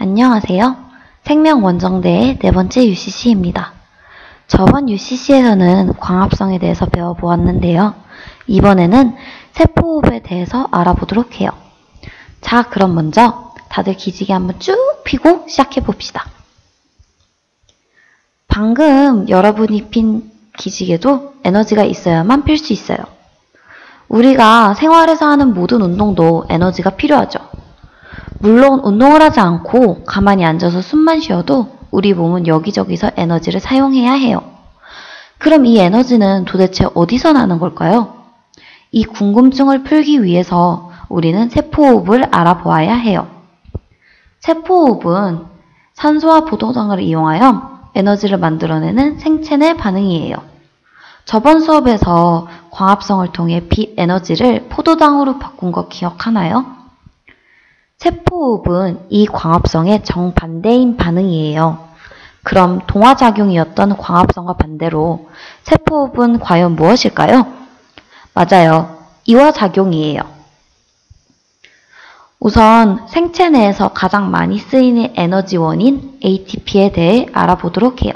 안녕하세요. 생명원정대의 네 번째 UCC입니다. 저번 UCC에서는 광합성에 대해서 배워보았는데요. 이번에는 세포호흡에 대해서 알아보도록 해요. 자, 그럼 먼저 다들 기지개 한번 쭉 펴고 시작해봅시다. 방금 여러분이 핀 기지개도 에너지가 있어야만 필 수 있어요. 우리가 생활에서 하는 모든 운동도 에너지가 필요하죠. 물론 운동을 하지 않고 가만히 앉아서 숨만 쉬어도 우리 몸은 여기저기서 에너지를 사용해야 해요. 그럼 이 에너지는 도대체 어디서 나는 걸까요? 이 궁금증을 풀기 위해서 우리는 세포호흡을 알아보아야 해요. 세포호흡은 산소와 포도당을 이용하여 에너지를 만들어내는 생체 내 반응이에요. 저번 수업에서 광합성을 통해 빛 에너지를 포도당으로 바꾼 거 기억하나요? 세포호흡은 이 광합성의 정반대인 반응이에요. 그럼 동화작용이었던 광합성과 반대로 세포호흡은 과연 무엇일까요? 맞아요. 이화작용이에요. 우선 생체 내에서 가장 많이 쓰이는 에너지원인 ATP에 대해 알아보도록 해요.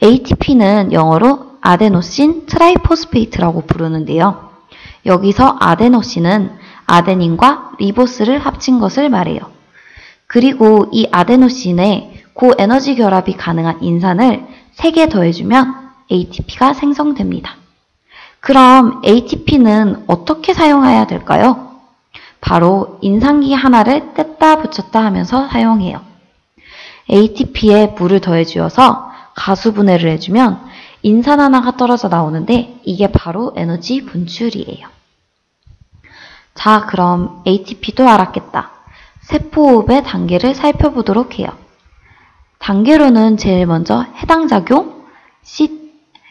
ATP는 영어로 아데노신 트라이포스페이트라고 부르는데요. 여기서 아데노신은 아데닌과 리보스를 합친 것을 말해요. 그리고 이 아데노신에 고에너지 결합이 가능한 인산을 3개 더해주면 ATP가 생성됩니다. 그럼 ATP는 어떻게 사용해야 될까요? 바로 인산기 하나를 뗐다 붙였다 하면서 사용해요. ATP에 물을 더해주어서 가수분해를 해주면 인산 하나가 떨어져 나오는데 이게 바로 에너지 분출이에요. 자, 그럼 ATP도 알았겠다. 세포호흡의 단계를 살펴보도록 해요. 단계로는 제일 먼저 해당 작용,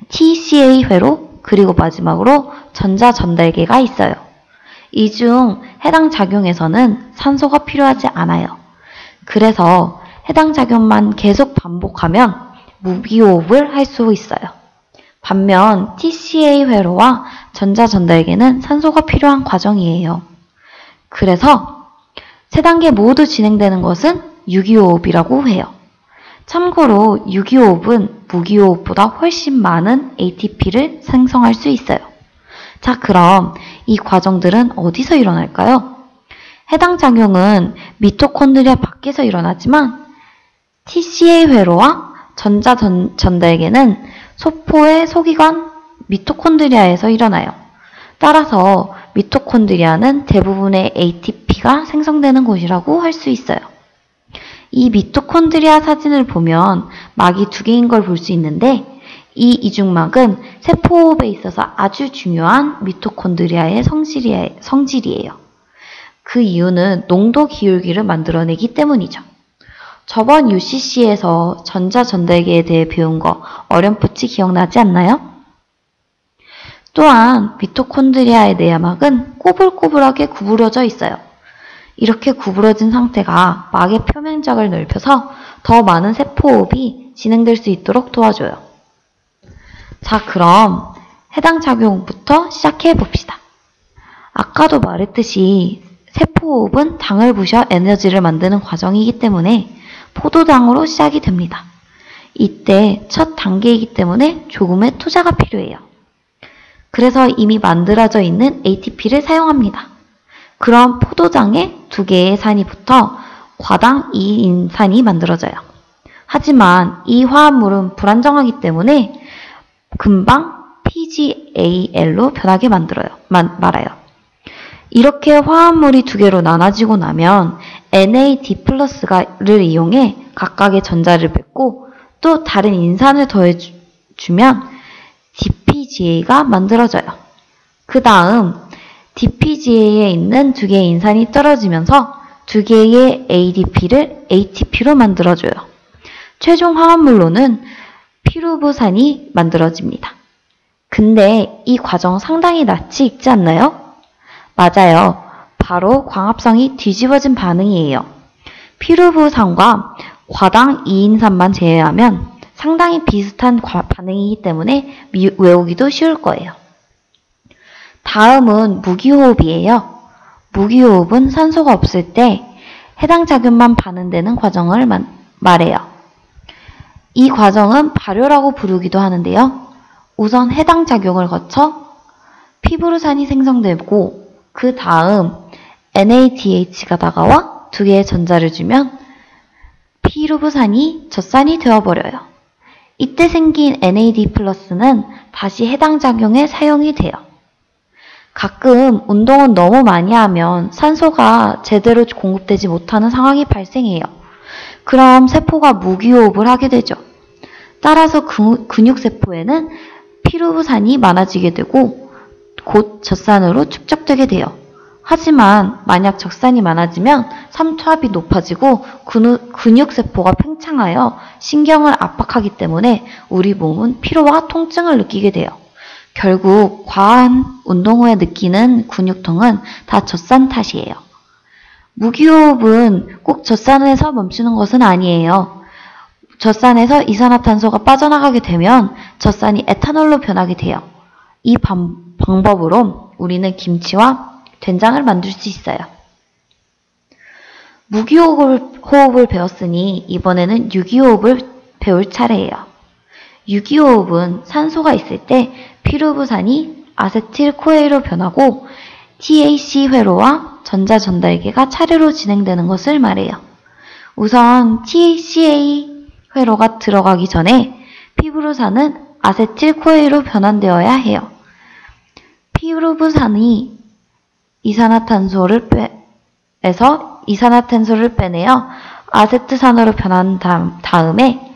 TCA 회로, 그리고 마지막으로 전자 전달계가 있어요. 이 중 해당 작용에서는 산소가 필요하지 않아요. 그래서 해당 작용만 계속 반복하면 무기호흡을 할 수 있어요. 반면 TCA 회로와 전자 전달계는 산소가 필요한 과정이에요. 그래서 세 단계 모두 진행되는 것은 유기호흡이라고 해요. 참고로 유기호흡은 무기호흡보다 훨씬 많은 ATP를 생성할 수 있어요. 자, 그럼 이 과정들은 어디서 일어날까요? 해당 작용은 미토콘드리아 밖에서 일어나지만 TCA 회로와 전자 전달계는 소포의 소기관 미토콘드리아에서 일어나요. 따라서 미토콘드리아는 대부분의 ATP가 생성되는 곳이라고 할 수 있어요. 이 미토콘드리아 사진을 보면 막이 2개인 걸 볼 수 있는데 이 이중막은 세포호흡에 있어서 아주 중요한 미토콘드리아의 성질이에요. 그 이유는 농도 기울기를 만들어내기 때문이죠. 저번 UCC에서 전자 전달계에 대해 배운 거 어렴풋이 기억나지 않나요? 또한 미토콘드리아의 내막은 꼬불꼬불하게 구부러져 있어요. 이렇게 구부러진 상태가 막의 표면적을 넓혀서 더 많은 세포호흡이 진행될 수 있도록 도와줘요. 자, 그럼 해당 작용부터 시작해 봅시다. 아까도 말했듯이 세포호흡은 당을 부셔 에너지를 만드는 과정이기 때문에 포도당으로 시작이 됩니다. 이때 첫 단계이기 때문에 조금의 투자가 필요해요. 그래서 이미 만들어져 있는 ATP를 사용합니다. 그럼 포도당에 2개의 산이 붙어 과당 2인산이 만들어져요. 하지만 이 화합물은 불안정하기 때문에 금방 PgAl로 변하게 말아요. 이렇게 화합물이 2개로 나눠지고 나면 NAD+를 이용해 각각의 전자를 뺏고 또 다른 인산을 더해주면 DPGA가 만들어져요. 그 다음 DPGA에 있는 2개의 인산이 떨어지면서 2개의 ADP를 ATP로 만들어줘요. 최종 화합물로는 피루부산이 만들어집니다. 근데 이 과정 상당히 낯이 익지 않나요? 맞아요. 바로 광합성이 뒤집어진 반응이에요. 피루부산과 과당 2인산만 제외하면 상당히 비슷한 반응이기 때문에 외우기도 쉬울 거예요. 다음은 무기호흡이에요. 무기호흡은 산소가 없을 때 해당 작용만 반응되는 과정을 말해요. 이 과정은 발효라고 부르기도 하는데요. 우선 해당 작용을 거쳐 피브르산이 생성되고 그 다음 NADH가 다가와 두 개의 전자를 주면 피루브산이 젖산이 되어버려요. 이때 생긴 NAD+는 다시 해당 작용에 사용이 돼요. 가끔 운동은 너무 많이 하면 산소가 제대로 공급되지 못하는 상황이 발생해요. 그럼 세포가 무기호흡을 하게 되죠. 따라서 근육세포에는 피루브산이 많아지게 되고 곧 젖산으로 축적되게 돼요. 하지만 만약 젖산이 많아지면 삼투압이 높아지고 근육세포가 팽창하여 신경을 압박하기 때문에 우리 몸은 피로와 통증을 느끼게 돼요. 결국 과한 운동 후에 느끼는 근육통은 다 젖산 탓이에요. 무기호흡은 꼭 젖산에서 멈추는 것은 아니에요. 젖산에서 이산화탄소가 빠져나가게 되면 젖산이 에탄올로 변하게 돼요. 이 방법으로 우리는 김치와 된장을 만들 수 있어요. 무기호흡을 배웠으니 이번에는 유기호흡을 배울 차례예요. 유기호흡은 산소가 있을 때 피루브산이 아세틸코에로 변하고 TAC 회로와 전자 전달계가 차례로 진행되는 것을 말해요. 우선 TACA 회로가 들어가기 전에 피루브산은 아세틸코에로 변환되어야 해요. 피루브산이 이산화탄소를 빼내어 아세트산으로 변한 다음에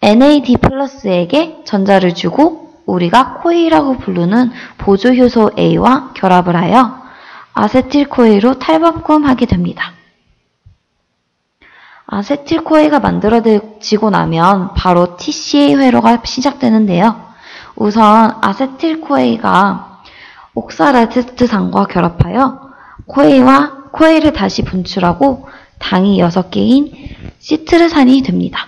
NAD+에게 전자를 주고 우리가 코에이라고 부르는 보조효소 A와 결합을 하여 아세틸코에이로 탈바꿈하게 됩니다. 아세틸코에이가 만들어지고 나면 바로 TCA 회로가 시작되는데요. 우선 아세틸코에이가 옥살아세트산과 결합하여 코에이를 다시 분출하고 당이 6개인 시트르산이 됩니다.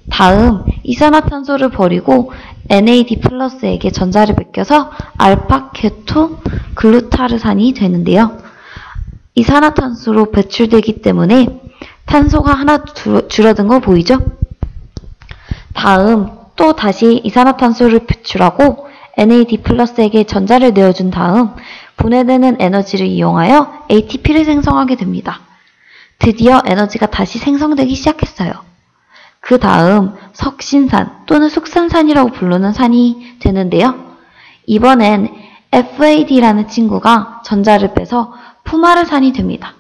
다음 이산화탄소를 버리고 NAD+에게 전자를 베껴서 알파-케토 글루타르산이 되는데요. 이산화탄소로 배출되기 때문에 탄소가 하나 줄어든 거 보이죠? 다음 또 다시 이산화탄소를 배출하고 NAD+에게 전자를 내어준 다음 분해되는 에너지를 이용하여 ATP를 생성하게 됩니다. 드디어 에너지가 다시 생성되기 시작했어요. 그 다음 석신산 또는 숙산산이라고 부르는 산이 되는데요. 이번엔 FAD라는 친구가 전자를 빼서 푸마르산이 됩니다.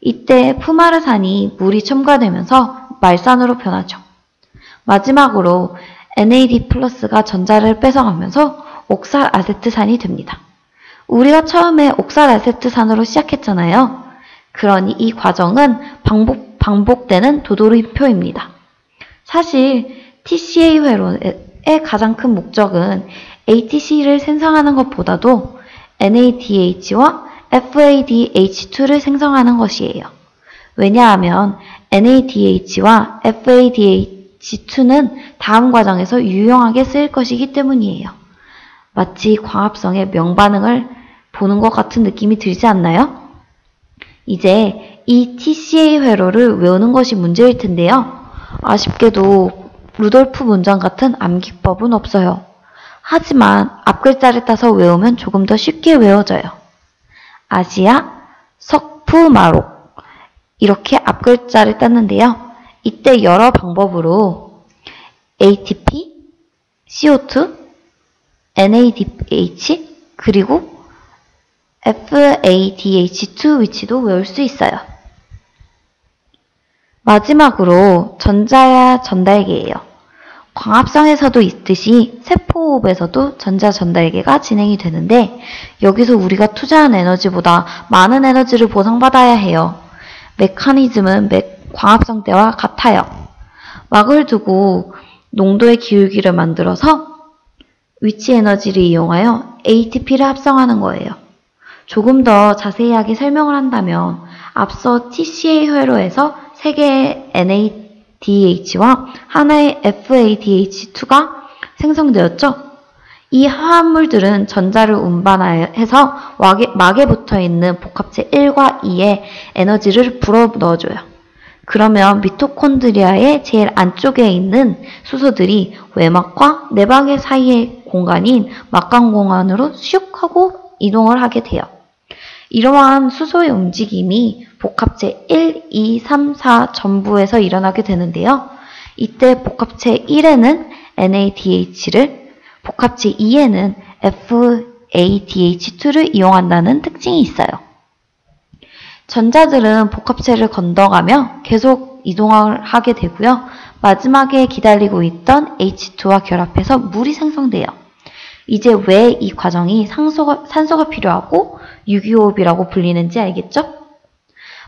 이때 푸마르산이 물이 첨가되면서 말산으로 변하죠. 마지막으로 NAD+가 전자를 뺏어가면서 옥살아세트산이 됩니다. 우리가 처음에 옥살아세트산으로 시작했잖아요. 그러니 이 과정은 반복되는 도돌이표입니다. 사실 TCA 회로의 가장 큰 목적은 ATC를 생성하는 것보다도 NADH와 FADH2를 생성하는 것이에요. 왜냐하면 NADH와 FADH2는 다음 과정에서 유용하게 쓰일 것이기 때문이에요. 마치 광합성의 명반응을 보는 것 같은 느낌이 들지 않나요? 이제 이 TCA 회로를 외우는 것이 문제일 텐데요. 아쉽게도 루돌프 문장 같은 암기법은 없어요. 하지만 앞글자를 따서 외우면 조금 더 쉽게 외워져요. 아시아, 석푸마록 이렇게 앞글자를 땄는데요. 이때 여러 방법으로 ATP, CO2, NADH 그리고 FADH2 위치도 외울 수 있어요. 마지막으로 전자 전달계예요. 광합성에서도 있듯이 세포호흡에서도 전자 전달계가 진행이 되는데 여기서 우리가 투자한 에너지보다 많은 에너지를 보상받아야 해요. 메커니즘은 광합성 때와 같아요. 막을 두고 농도의 기울기를 만들어서 위치 에너지를 이용하여 ATP를 합성하는 거예요. 조금 더 자세하게 설명을 한다면 앞서 TCA 회로에서 3개의 NADH와 하나의 FADH2가 생성되었죠. 이 화합물들은 전자를 운반해서 막에 붙어있는 복합체 1과 2에 에너지를 불어넣어줘요. 그러면 미토콘드리아의 제일 안쪽에 있는 수소들이 외막과 내막의 사이의 공간인 막간공간으로 슉 하고 이동을 하게 돼요. 이러한 수소의 움직임이 복합체 1, 2, 3, 4 전부에서 일어나게 되는데요. 이때 복합체 1에는 NADH를, 복합체 2에는 FADH2를 이용한다는 특징이 있어요. 전자들은 복합체를 건너가며 계속 이동을 하게 되고요. 마지막에 기다리고 있던 H2와 결합해서 물이 생성돼요. 이제 왜 이 과정이 산소가 필요하고 유기호흡이라고 불리는지 알겠죠?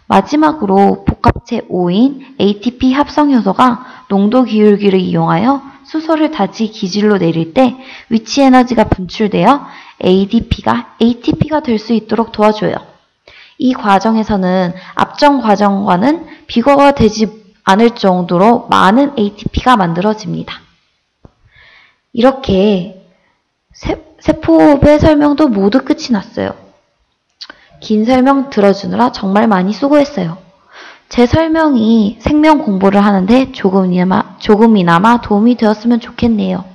마지막으로 복합체 5인 ATP 합성효소가 농도 기울기를 이용하여 수소를 다시 기질로 내릴 때 위치 에너지가 분출되어 ADP가 ATP가 될 수 있도록 도와줘요. 이 과정에서는 앞전 과정과는 비교가 되지 않을 정도로 많은 ATP가 만들어집니다. 이렇게 세포호흡의 설명도 모두 끝이 났어요. 긴 설명 들어주느라 정말 많이 수고했어요. 제 설명이 생명 공부를 하는데 조금이나마 도움이 되었으면 좋겠네요.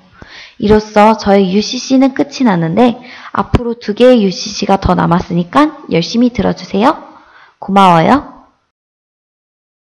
이로써 저의 UCC는 끝이 났는데 앞으로 2개의 UCC가 더 남았으니까 열심히 들어주세요. 고마워요.